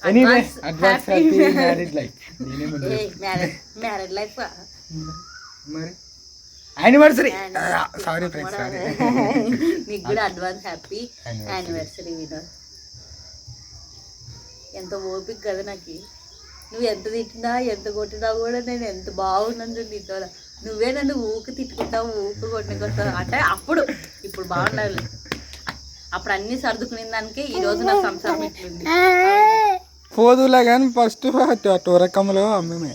Anyway advance happy marriage life. Marriage life మరి anniversary. Sorry friends, sorry. నీకు కూడా advance happy anniversary Vinod. ఎంత ఓపిక కదా నాకు. నువ్వు ఎంత తిట్టినా ఎంత కొట్టినా కూడా నేను ఎంత బాగున్నాను నీతో. నువ్వే నన్ను ఊకు తిట్టుకుంటావు, ఊకు కొట్టుకుంటావు అంటే అప్పుడు. ఇప్పుడు బాగుండాలి. అప్పుడు అన్ని సర్దుకునే దానికి ఈ రోజు నా సంసారం ఇట్లుంది. పోదులే కానీ ఫస్ట్ టోరకమ్మలో అమ్మమే.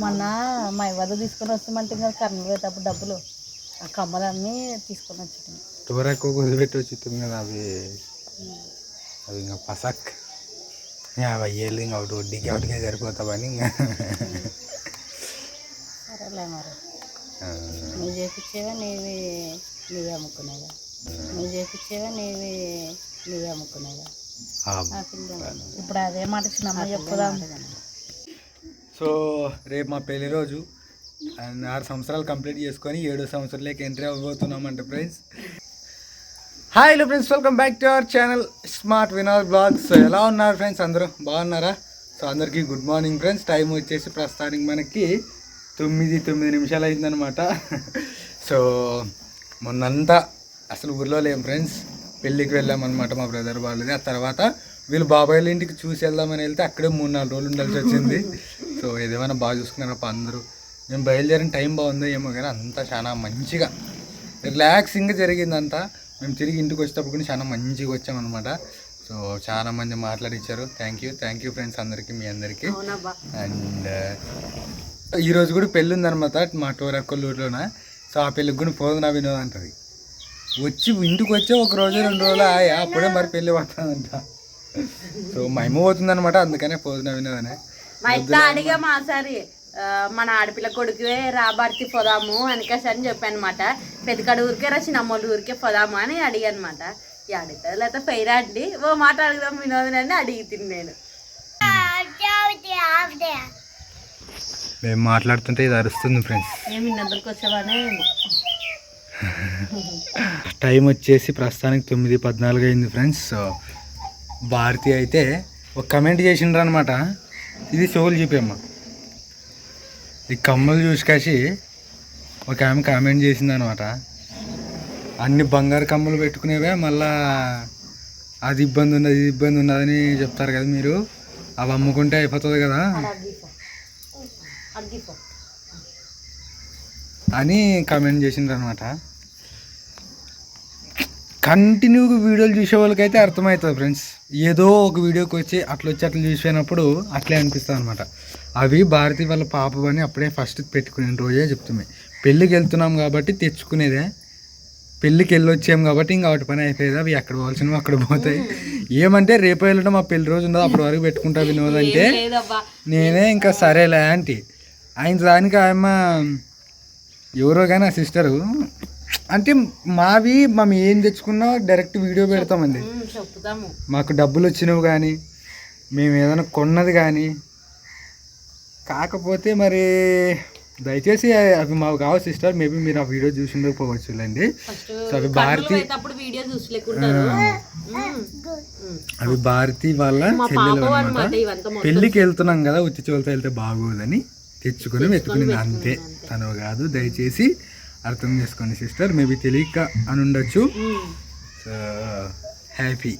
మొన్న మా వద్ద తీసుకొని వస్తామంటే ఇంకా కర్నూలు పోయేటప్పుడు డబ్బులు ఆ కమ్మలన్నీ తీసుకొని వచ్చాను. టోరకు వదిలిపెట్టి వచ్చి కదా అవి ఇంకా పసక్ 50 ఏళ్ళు ఇంకా ఒకటి వడ్డీకి ఒకటికే సరిపోతావని ఇంకా. సరేలే మరి నువ్వు చేపించేవా నీవే అమ్ముకునేదా? నువ్వు చేపించేవా నీవే అమ్ముకునేదా? ఇప్పుడు అదే మాట చిన్నమ్మ చెప్పుదా. సో రేపు మా పెళ్లి రోజు అండ్ 6 సంవత్సరాలు కంప్లీట్ చేసుకొని 7వ సంవత్సరంలోకి ఎంట్రీ అవ్వబోతున్నామంట friends. Hi hello friends, welcome back to our channel smart Vinod blogs. ఎలా ఉన్నారు ఫ్రెండ్స్? అందరూ బాగున్నారా? సో అందరికీ గుడ్ మార్నింగ్ ఫ్రెండ్స్. టైం వచ్చేసి ప్రస్తుతానికి మనకి 9 నిమిషాలు అయిందనమాట. సో మొన్నంతా అసలు ఊర్లో లేం ఫ్రెండ్స్, పెళ్ళికి వెళ్ళామన్నమాట మా బ్రదర్ వాళ్ళది. ఆ తర్వాత వీళ్ళు బాబాయ్ల ఇంటికి చూసి వెళ్దామని వెళ్తే అక్కడే 3-4 రోజులు ఉండాల్సి వచ్చింది. సో ఏదేమైనా బాగా చూసుకున్నారప్ప అందరూ. మేము బయలుదేరిన టైం బాగుందో ఏమో కానీ అంతా చాలా మంచిగా రిలాక్సింగ్గా జరిగింది అంతా. మేము తిరిగి ఇంటికి వచ్చేటప్పుడు కూడా చాలా మంచిగా వచ్చామన్నమాట. సో చాలా మంది మాట్లాడిచ్చారు. థ్యాంక్ యూ ఫ్రెండ్స్ అందరికీ, మీ అందరికీ. అండ్ ఈరోజు కూడా పెళ్ళి ఉందనమాట మా టోరక్కలూరులోన. సో ఆ పెళ్ళికి కూడా పోదునా వినోద్ అంటది. ఇంటికి వచ్చే 1 రోజు 2 రోజులు అప్పుడే మరి పెళ్ళి పడుతుందంట. సో మా అమ్మ పోతుందనమాట, అందుకనే పోదునా వినోద్ అనే. మా ఇట్లా అడిగా మా సారి మన ఆడపిల్ల కొడుకువే రాబర్తి పోదాము అనకాసి అని చెప్పాను అనమాట. పెద్దకాడ ఊరికే రా చిన్నమ్మోళ్ళ ఊరికే పోదాము అని అడిగా అనమాట. అడుగుతుంది లేకపోతే పైరా అండి ఓ మాట అడుగుదాం వినోదనని అడిగితే నేను మేము మాట్లాడుతుంటే ఇది అరుస్తుంది ఫ్రెండ్స్. ఏమి ఇన్నందరికి వచ్చేవానే. టైం వచ్చేసి ప్రస్తుతానికి 9:14 అయింది ఫ్రెండ్స్. సో భారతి అయితే ఒక కమెంట్ చేసిండ్రు అనమాట. ఇది చెవులు చూపేమ్మ. ఈ కమ్మలు చూసి ఒక ఆమె కామెంట్ చేసింది అనమాట. అన్ని బంగారు కమ్మలు పెట్టుకునేవే మళ్ళా అది ఇబ్బంది ఉన్నది ఇది ఇబ్బంది ఉన్నదని చెప్తారు కదా మీరు, అవి అమ్ముకుంటే అయిపోతుంది కదా అని కామెంట్ చేసిండ్రు అనమాట. కంటిన్యూగా వీడియోలు చూసే వాళ్ళకైతే అర్థమవుతుంది ఫ్రెండ్స్. ఏదో ఒక వీడియోకి వచ్చి అట్లా చూసినప్పుడు అట్లే అనిపిస్తుంది అనమాట. అవి భారతి వాళ్ళ పాప అని అప్పుడే ఫస్ట్ పెట్టుకునే రోజే చెప్తున్నాయి. పెళ్ళికి వెళ్తున్నాం కాబట్టి తెచ్చుకునేదే, పెళ్ళికి వెళ్ళొచ్చాం కాబట్టి ఇంకా వాటి పని అయిపోయేది. అవి ఎక్కడ పోవాల్సినవి అక్కడ పోతాయి. ఏమంటే రేపు వెళ్ళడం మా పెళ్లి రోజు ఉండదు, అప్పటి వరకు పెట్టుకుంటా వినోద్ అంటే నేనే ఇంకా సరేలే ఆంటీ. ఆయన దానికి ఆయమ్మ ఎవరో కానీ ఆ సిస్టరు అంటే మేము ఏం తెచ్చుకున్నా డైరెక్ట్ వీడియో పెడతామండి. మాకు డబ్బులు వచ్చినవి కానీ మేము ఏదైనా కొన్నది కానీ. కాకపోతే మరి దయచేసి అవి మాకు కావాలి సిస్టర్. మేబీ మీరు ఆ వీడియో చూసి ఉండకపోవచ్చులేండి. సో అవి భారతి వాళ్ళ చెల్లెలు అనమాట. పెళ్ళికి వెళ్తున్నాం కదా, ఉత్తి చెవులతో వెళ్తే బాగోదని తెచ్చుకొని వెతుకుని అంతే. తను కాదు, దయచేసి అర్థం చేసుకోండి సిస్టర్. మేబీ తెలియక అని ఉండొచ్చు. So happy.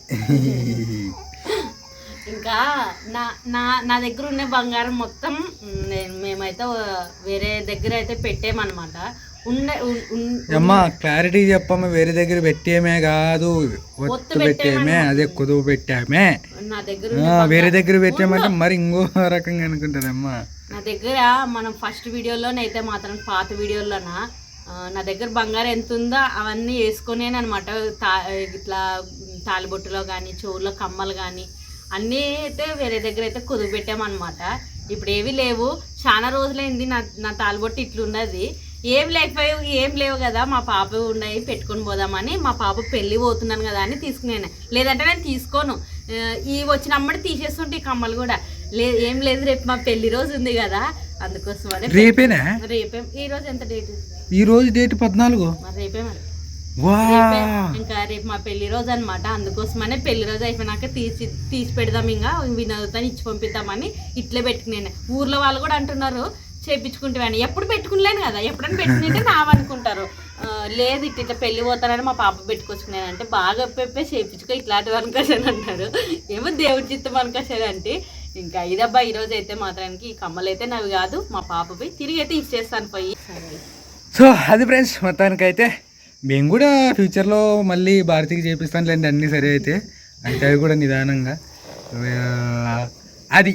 ఇంకా నా దగ్గర ఉన్న బంగారం మొత్తం మేమైతే వేరే దగ్గర అయితే పెట్టేమన్నమాట. అమ్మా క్లారిటీ చెప్పమ్మా. వేరే దగ్గర పెట్టేమే కాదు, ఒత్తు పెట్టేమే, అదే కుదువు పెట్టామే. నా దగ్గర వేరే దగ్గర పెట్టామంటే మరి ఇంకో రకంగా అనుకుంటారమ్మా. నా దగ్గర మనం ఫస్ట్ వీడియోలోనైతే మాత్రం పాత వీడియోలోన నా దగ్గర బంగారం ఎంత ఉందో అవన్నీ వేసుకునేనమాట. ఇట్లా తాలిబొట్టులో కానీ చెవుల్లో కమ్మలు కానీ అన్నీ అయితే వేరే దగ్గర అయితే కుదువు పెట్టామన్నమాట. ఇప్పుడు ఏవి లేవు, చాలా రోజులైంది. నా తాలిబొట్టు ఇట్లున్నది. ఏం లేవు కదా, మా పాప ఉన్నాయి పెట్టుకొని పోదామని. మా పాప పెళ్ళి పోతున్నాను కదా అని తీసుకున్నాను. లేదంటే నేను తీసుకోను. ఈ వచ్చినమ్మడి తీసేస్తుంటే ఈ కమ్మలు కూడా ఏం లేదు. రేపు మా పెళ్లి రోజు ఉంది కదా, అందుకోసం రేపే. ఈ రోజు ఎంత డేట్? ఈ రోజు డేట్ 14. రేపే మరి ఇంకా రేపు మా పెళ్లి రోజు అనమాట. అందుకోసమనే పెళ్లి రోజు అయిపోయినాక తీసి పెడదాం, ఇంకా వినోదతో ఇచ్చి పంపిద్దామని ఇట్లే పెట్టుకున్నాను. ఊర్లో వాళ్ళు కూడా అంటున్నారు చేయించుకుంటామని. ఎప్పుడు పెట్టుకునేలేను కదా, ఎప్పుడైనా పెట్టుకుంటే నావనుకుంటారు. లేదు ఇట్లా పెళ్లి పోతానని మా పాప పెట్టుకొచ్చుకున్నానంటే బాగా పెప్పే చేయించుకో ఇట్లాంటివి అనుకోసాను అంటారు. ఏమో దేవుడి చిత్తం అనుకోసాను అంటే ఇంకా ఇదబ్బా. ఈరోజు అయితే మాత్రానికి ఈ కమ్మలు అయితే నావి కాదు, మా పాపపై తిరిగి అయితే ఇచ్చేస్తాను పోయి. సో అది ఫ్రెండ్స్, మొత్తానికైతే మేము కూడా ఫ్యూచర్లో మళ్ళీ భారతికి చేపిస్తాను లేండి అన్నీ సరే అయితే. అంటే అవి కూడా నిదానంగా అది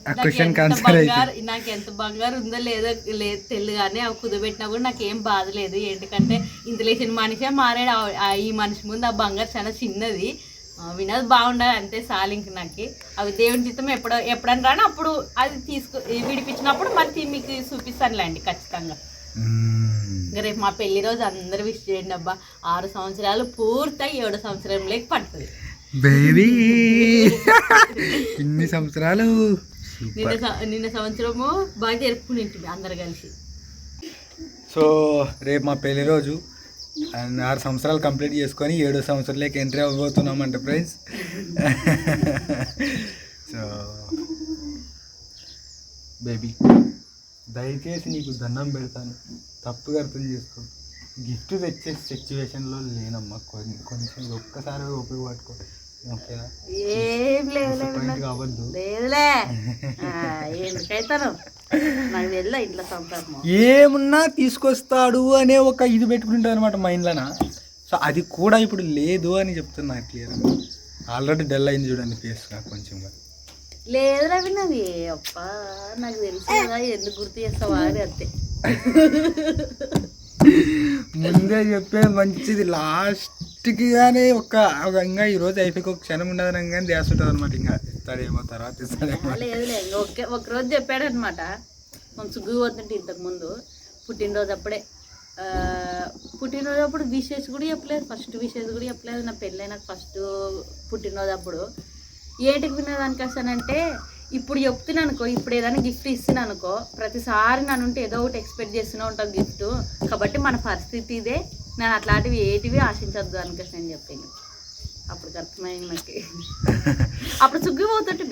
ఆ క్వశ్చన్ ఆన్సర్ అయితే నాకు ఎంత బంగారు ఉందో లేదో లేదు తెలియదు, కానీ అవి కుదబెట్టినా కూడా నాకు ఏం బాధ లేదు. ఎందుకంటే ఇంత లేచిన మనిషే మారాడు. ఈ మనిషి ముందు ఆ బంగారు చాలా చిన్నది. వినోద్ బాగుండాలి అంతే చాలు. ఇంక నాకు అవి దేవుని చిత్తం ఎప్పుడన్నా రాని అప్పుడు అది విడిపించినప్పుడు మరి మీకు చూపిస్తానులేండి ఖచ్చితంగా. ఇంకా రేపు మా పెళ్లి రోజు అందరూ విష్ చేయండి అబ్బా. 6 సంవత్సరాలు పూర్తయి 7 సంవత్సరంలోకి పడుతుంది బేబీ. ఇన్ని సంవత్సరాలు నిన్న సంవత్సరము బాగా జరుపుకుని అందరు కలిసి. సో రేపు మా పెళ్లి రోజు అండ్ 6 సంవత్సరాలు కంప్లీట్ చేసుకొని 7 సంవత్సరాలకి ఎంట్రీ అవ్వబోతున్నామంట ఫ్రెండ్స్. సో బేబీ దయచేసి నీకు దండం పెడతాను, తప్పుగా అర్థం చేసుకో. గిఫ్ట్ తెచ్చే సిచ్యువేషన్లో లేనమ్మా, కొంచెం ఒక్కసారి ఓపిక పట్టుకో. ఓకేనా? ఏం లేదు కావద్దు. ఏమున్నా తీసుకొస్తాడు అనే ఒక ఇది పెట్టుకుంటుంది అనమాట మైండ్లోనా. సో అది కూడా ఇప్పుడు లేదు అని చెప్తున్నా క్లియర్. ఆల్రెడీ డల్ అయింది చూడండి ఫేస్ కొంచెంగా. లేదు రవినది అప్ప నాకు తెలుసు కదా, ఎందుకు గుర్తు చేస్తావా అని అంతే. ముందే చెప్పే మంచిది. లాస్ట్కి కానీ ఇంకా ఈరోజు అయిపోయి ఒక క్షణం ఉండదు కానీ ధ్యాస ఉంటుంది అనమాట. ఇంకా ఇస్తాడేమో తర్వాత ఇస్తాడేమో. లేదులే ఒకరోజు చెప్పాడనమాట. మనం సుగ్గు పోతుంటే ఇంతకుముందు పుట్టినరోజు అప్పుడే పుట్టినరోజు అప్పుడు విషెస్ కూడా చెప్పలేదు. ఫస్ట్ విషెస్ కూడా చెప్పలేదు. నా పెళ్ళైన ఫస్ట్ పుట్టినరోజు అప్పుడు ఏంటికి వినేదానికి వస్తానంటే ఇప్పుడు చెప్తున్నా అనుకో, ఇప్పుడు ఏదైనా గిఫ్ట్ ఇస్తున్నా అనుకో, ప్రతిసారి నన్ను ఉంటే ఏదో ఒకటి ఎక్స్పెక్ట్ చేస్తూనే ఉంటాను గిఫ్ట్. కాబట్టి మన పరిస్థితి ఇదే, నేను అట్లాంటివి ఏటివి ఆశించద్దు అనుకోసి నేను చెప్పాను. అప్పుడు అర్థమైంది నాకు. అప్పుడు సుగ్గిపోతుంటే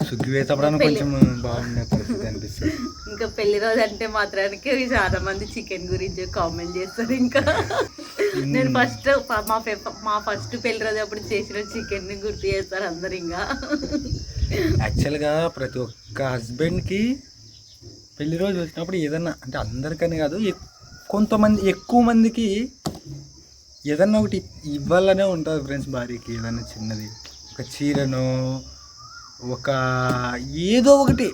సుగ్గి వేసప్పుడు కొంచెం బాగుండే పరిస్థితి అనిపిస్తుంది. ఇంకా పెళ్లి రోజు అంటే మాత్రానికి చాలా మంది చికెన్ గురించి కామెంట్ చేస్తారు. ఇంకా నేను మా ఫస్ట్ పెళ్లి రోజు అప్పుడు చేసిన చికెన్ ని గుర్తు చేస్తారు అందరు. ఇంకా యాక్చువల్గా ప్రతి ఒక్క హస్బెండ్కి పెళ్లి రోజు వచ్చినప్పుడు ఏదన్నా అంటే అందరికని కాదు, కొంతమంది ఎక్కువ మందికి ఏదన్నా ఒకటి ఇవ్వాలనే ఉంటుంది ఫ్రెండ్స్. భార్యకి ఏదన్నా చిన్నది, ఒక చీరనో ఒక ఏదో ఒకటి.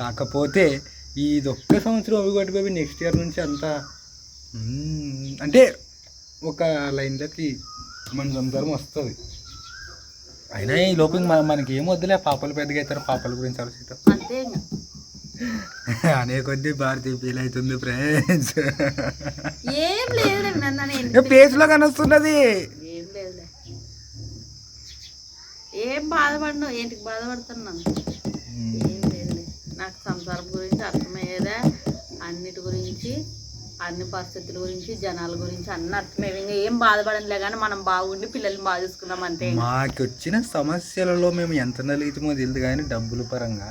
కాకపోతే ఇది ఒక్క సంవత్సరం అవిగొట్టిపోయి నెక్స్ట్ ఇయర్ నుంచి అంతా అంటే ఒక లైన్లోకి మన సంసారం వస్తుంది. అయినా ఈ లోపల మనకి ఏం వద్దులే, పాపలు పెద్దగా అవుతారు, పాపల గురించి ఆలోచిస్తాం అంతే. అనే కొద్దీ భారతీయ ఫీల్ అవుతుంది ఫ్రెండ్స్. ఏం లేదు పేజ్లో కనొస్తున్నది. ఏం లేదులే, ఏం బాధపడను. ఏంటికి బాధపడుతున్నాను? ఏం లేదులే. నాకు సంసారం గురించి అర్థమయ్యేదా, అన్నిటి గురించి, అన్ని పరిస్థితుల గురించి, జనాల గురించి అన్ని అర్థమయ్యేది. ఇంకా ఏం బాధపడనులే కానీ మనం బాగుండి పిల్లల్ని బాగా చూసుకున్నాం అంతే. మాకు వచ్చిన సమస్యలలో మేము ఎంత నలుగుతామో తెలియదు కానీ డబ్బుల పరంగా,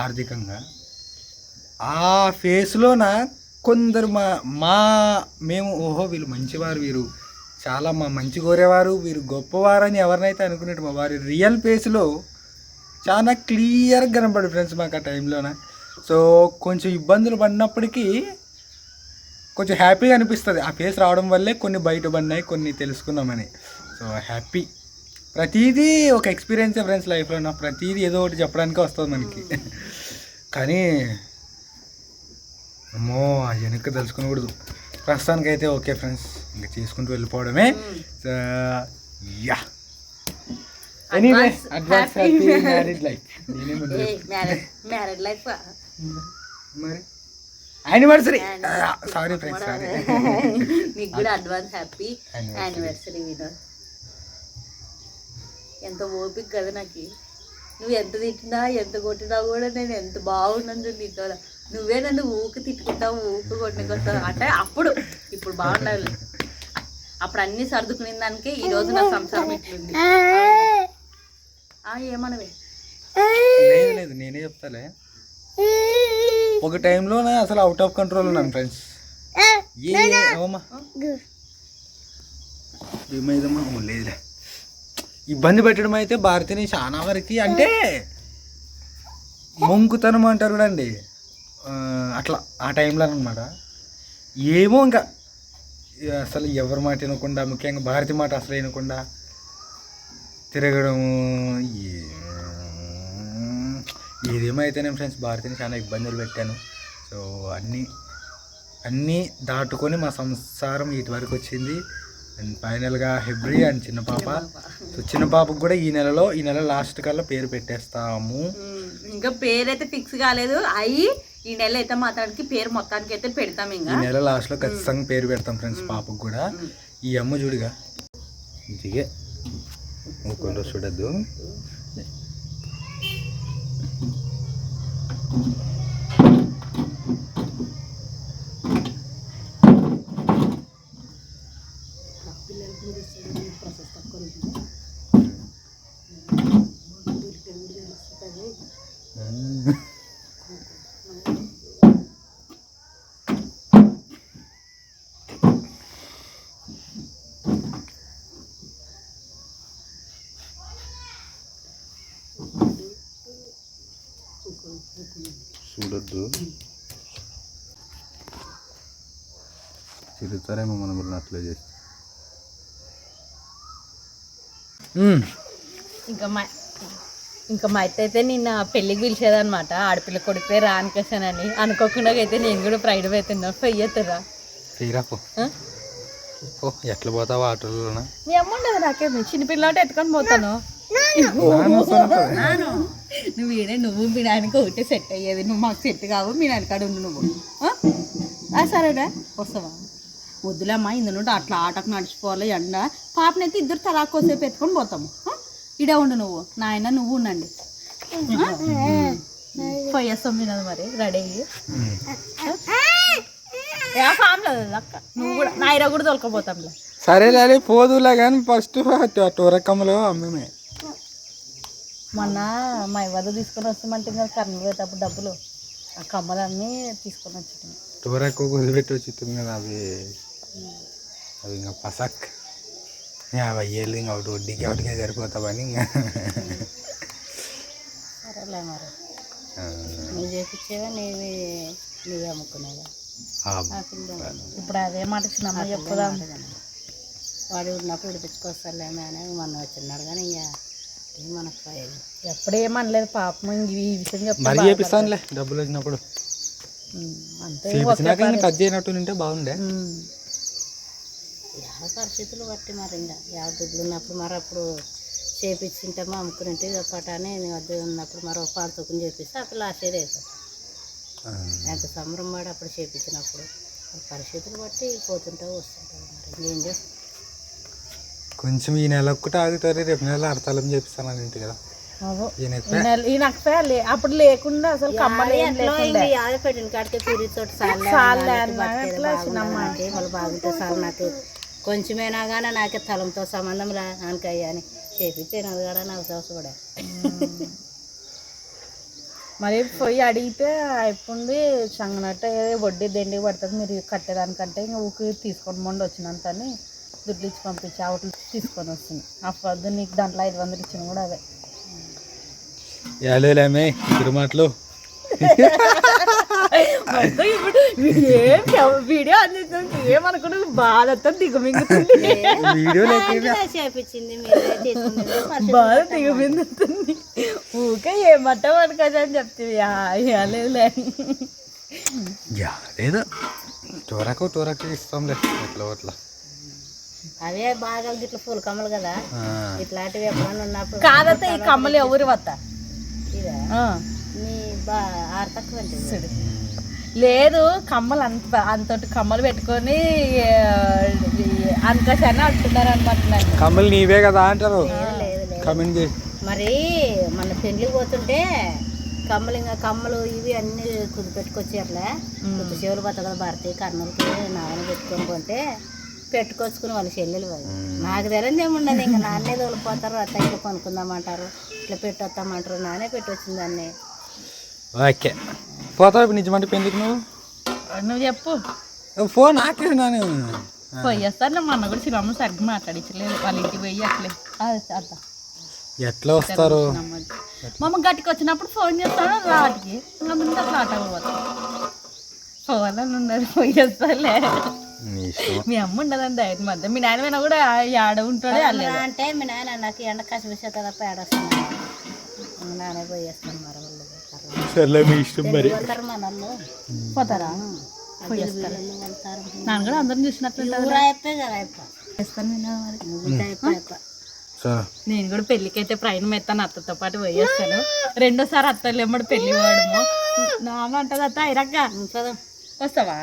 ఆర్థికంగా ఆ ఫేస్లోన కొందరు మేము ఓహో వీళ్ళు మంచివారు, వీరు చాలా మంచి కోరేవారు, వీరు గొప్పవారని ఎవరినైతే అనుకునేట్టు మా వారి రియల్ ఫేస్లో చాలా క్లియర్గా కనపడు ఫ్రెండ్స్ మాకు ఆ టైంలోన. సో కొంచెం ఇబ్బందులు పడినప్పటికీ కొంచెం హ్యాపీగా అనిపిస్తుంది. ఆ ఫేస్ రావడం వల్లే కొన్ని బయటపడినాయి, కొన్ని తెలుసుకున్నామని. So happy. ప్రతిదీ ఒక ఎక్స్పీరియన్సే ఫ్రెండ్స్ లైఫ్లో. ప్రతిదీ ఏదో ఒకటి చెప్పడానికే వస్తుంది మనకి. కానీ అమ్మో వెనక్కి తెలుసుకునకూడదు. ప్రస్తుతానికి అయితే ఓకే ఫ్రెండ్స్, ఇంకా చేసుకుంటూ వెళ్ళిపోవడమే. Yeah anyway advance happy married life. Married life మరి యానివర్సరీ, సారీ ఫ్రెండ్స్, సారీ. మీకు కూడా అడ్వాన్స్ హ్యాపీ యానివర్సరీ వినోద్. ఎంత ఓపిక కదా నాకు. నువ్వు ఎంత తిట్టినా ఎంత కొట్టినా కూడా నేను ఎంత బాగున్నాను తింటా. నువ్వే నన్ను ఊకి తిట్టుకుంటావు ఊకు కొట్టుకొస్తావు అంటే అప్పుడు ఇప్పుడు బాగుండాలి. అప్పుడు అన్ని సర్దుకునే దానికి ఈ రోజు నా సంసారం ఇట్లుంది. ఏమనవే? లేదు నేనే చెప్తాలే. ఒక టైంలో అసలు అవుట్ ఆఫ్ కంట్రోల్ ఉన్నాను ఫ్రెండ్స్. ఏమైందమ్మా? లేదులే. ఇబ్బంది పెట్టడం అయితే భారతిని చాలా వరకు అంటే మొంకుతనం అంటారు కూడా అండి, అట్లా ఆ టైంలో అనమాట. ఏమో ఇంకా అసలు ఎవరి మాట వినకుండా, ముఖ్యంగా భారతి మాట అసలు వినకుండా తిరగడము. ఏదేమైతేనే ఫ్రెండ్స్ భారతిని చాలా ఇబ్బందులు పెట్టాను. సో అన్నీ దాటుకొని మా సంసారం ఇటు వరకు వచ్చింది. అండ్ ఫైనల్గా హెబ్రి అండ్ చిన్న పాప. సో చిన్న పాపకు కూడా ఈ నెల లాస్ట్ కల్లా పేరు పెట్టేస్తాము. ఇంకా పేరు అయితే ఫిక్స్ కాలేదు. ఈ నెల అయితే మాత్రానికి పేరు మొత్తానికి అయితే పెడతాం. ఇంకా ఈ నెల లాస్ట్లో ఖచ్చితంగా పేరు పెడతాం ఫ్రెండ్స్ పాపకు కూడా. ఈ అమ్మ చూడుగా ఇంటికే ఇంకొండ చూడద్దు. చూడొద్దు, తిరుగుతారేమో మనం అట్లా చేస్తే. ఇంకా మా అయితే నిన్న పెళ్ళికి పిలిచేదనమాట. ఆడపిల్ల కొడితే రానికొచ్చానని అనుకోకుండా అయితే నేను కూడా ప్రైడ్ అవుతున్నా. పొయ్యతురా ఎట్లా పోతావా ఆటోలోనా? మీ అమ్మ ఉండదు నాకేమి, చిన్నపిల్లట ఎత్తుకొని పోతాను. నువ్వు మీ నాయనకి ఒకటే సెట్ అయ్యేది. నువ్వు మాకు సెట్ కావు, మీ నాయనకాడ ఉండు నువ్వు. సరేనా వస్తావా? వద్దులేమ్మా, ఇందు నుండి అట్లా ఆటకు నడిచిపోవాలి. ఎండ పాపనైతే ఇద్దరు తలాకోసేపు ఎత్తుకొని పోతాము. ఇడే ఉండు నువ్వు, నాయన నువ్వు ఉండండి. పోయేస్తాం వినదు మరి రెడీ అయ్యి. ఫామ్లో అక్క నువ్వు కూడా నాయన కూడా తొలకపోతాంలే. సరేలే పోదులే కానీ ఫస్ట్ టోరకమ్మలో అమ్మమే. మొన్న మా ఇవ్వదు తీసుకొని వస్తామంటే ఇంకా కర్నూలు పోయేటప్పుడు డబ్బులు ఆ కమ్మలన్నీ తీసుకొని వచ్చి టోరకు వదిలిపెట్టి వచ్చింది కదా. అవి ఇంకా పసక్ 50 ఏళ్ళు ఇంకా ఒకటి వడ్డీకి ఒకటికే సరిపోతావని ఇంకా. సరేలే మరి నువ్వు చేపించేవా నీవే అమ్ముకునేవా? ఇప్పుడు అదే మాట చిన్నమ్మ చెప్పుదా. వాడు ఉన్నప్పుడు విడిపించుకొస్తాలేమే అని మొన్న వచ్చిన్నాడు కానీ ఇంకా మనకు ఎప్పుడు ఏమనలేదు పాపం. ఈ విషయం చెప్తాను చేపిస్తానులే డబ్బులు వచ్చినప్పుడు. అంతే టచ్ చేయనట్టు ఉంటే బాగుండే. పరిస్థితులు బట్టి మరి ఇంకా దుడ్లు ఉన్నప్పుడు మరి అప్పుడు చేపించింటామో అమ్ముకునింటే పటానే వద్ద ఉన్నప్పుడు మరి ఒక పాలతూకం చేపిస్తే అప్పుడు లాస్ట్ వేసాను. ఎంత సంబరం పడి అప్పుడు చేపించినప్పుడు పరిస్థితులు బట్టి పోతుంటావు వస్తుంటావు. మరి ఇంకేం చేస్తాం. కొంచెం ఈ నెల ఒక్కటి ఆగుతారు, రేపు నెల అర్థాలం చేపిస్తాను ఇంటి కదా. అప్పుడు లేకుండా అసలు పెట్టిన కాడికి తిరిగి చోటు వాళ్ళు బాగుంటే సార్ నాకు కొంచెమైనా కానీ నాకే తలంతో సంబంధం రా అనుకయ్యా అని చేపించేది కూడా నాకు కూడా. మరి పోయి అడిగితే అయిపోయింది సంగనట్టు వడ్డీ దండికి పడుతుంది మీరు కట్టేదానికంటే ఇంకా ఊరికి తీసుకొని మొండి వచ్చినంత అని దుడ్లు ఇచ్చి పంపించి అవట్లు తీసుకొని వస్తుంది. ఆ పొద్దు నీకు దాంట్లో 500 ఇచ్చిన కూడా అవే. ఏలేమే ఇద్దరు మాటలు వీడియో అందిస్తుంది ఏమనుకున్నా బాధతో దిగమింగుతుంది. బాధ దిగమింగుతుంది. ఊకే ఏమంటావు అనుకోదు అని చెప్తుంది. లేదు టోరాకు ఇస్తాంలే అట్లా అట్లా. అవే బాగా ఇట్లా పూల కమ్మలు కదా ఇట్లాంటివి ఎప్పుడన్నా ఉన్నప్పుడు. కాదైతే ఈ కమ్మలు ఎవరు వస్తా లేదు కమ్మలు అంతటి కమ్మలు పెట్టుకొని అంతకన్నా అంటున్నారు అనమాట. కమ్మలు నీవే కదా అంటారు. మరి మన పెళ్లికి పోతుంటే కమ్మలు ఇంకా కమ్మలు ఇవి అన్నీ పెట్టుకొచ్చారులే కొత్త చెవులు పోతా కదా భర్తీ కర్నూలుకి నాన్న పెట్టుకొని కొంటే పెట్టుకొచ్చుకుని వాళ్ళ చెల్లెలు వాళ్ళు నాకు తెలియదు ఏముండదు ఇంకా నాన్నే తోలిపోతారు అత్తయ్యలో కొనుక్కుందామంటారు ఇట్లా పెట్టొస్తామంటారు నానే పెట్టొచ్చింది అన్నీ ఓకే పోతావు ఇప్పుడు నిజమంటే పెళ్ళికి నువ్వు చెప్పు ఫోన్ ఆకేసినాను పోయేస్తాను మా అన్న కూడా చిన్నమ్మ సరిగ్గా మాట్లాడించలేదు వాళ్ళ ఇంటికి పోయి అట్లే అర్థం ఎట్లా వస్తారు మా అమ్మ గట్టికి వచ్చినప్పుడు ఫోన్ చేస్తాను రాటికి ఇంకా ముందు అట్లా ఆట పోవాలని ఉన్నది పోయేస్తాలే మీ అమ్మ ఉండదండి ఆయన మధ్య మీ నాయన కూడా ఆడ ఉంటాడే అంటే మీ నాయన నాకు ఎండ కాసి విసేత తప్ప ఏడొస్తాను నానే పోయేస్తాను మరి సర్లే మీ ఇష్టం మరి వెళ్తారు మన వాళ్ళు పోతారా వెళ్తారు నాన్న కూడా అందరం చూసినట్లు ఊరాయప్పే కదా అప్ప చేస్తాను నేను నేను కూడా పెళ్ళికి అయితే ప్రయాణం ఎత్తాను అత్తతో పాటు పోయేస్తాను రెండోసారి అత్తలు ఎమ్మడి పెళ్ళి పోవడము నాన్న అంటది అత్త అయిరాక వస్తావా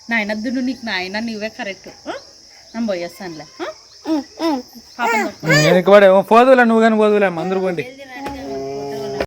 నాయనద్దు నువ్వు నీకు నాయన నువ్వే కరెక్ట్ నేను పోయేస్తానులే పోదులే నువ్వు కానీ పోదులే అందరూ పోండి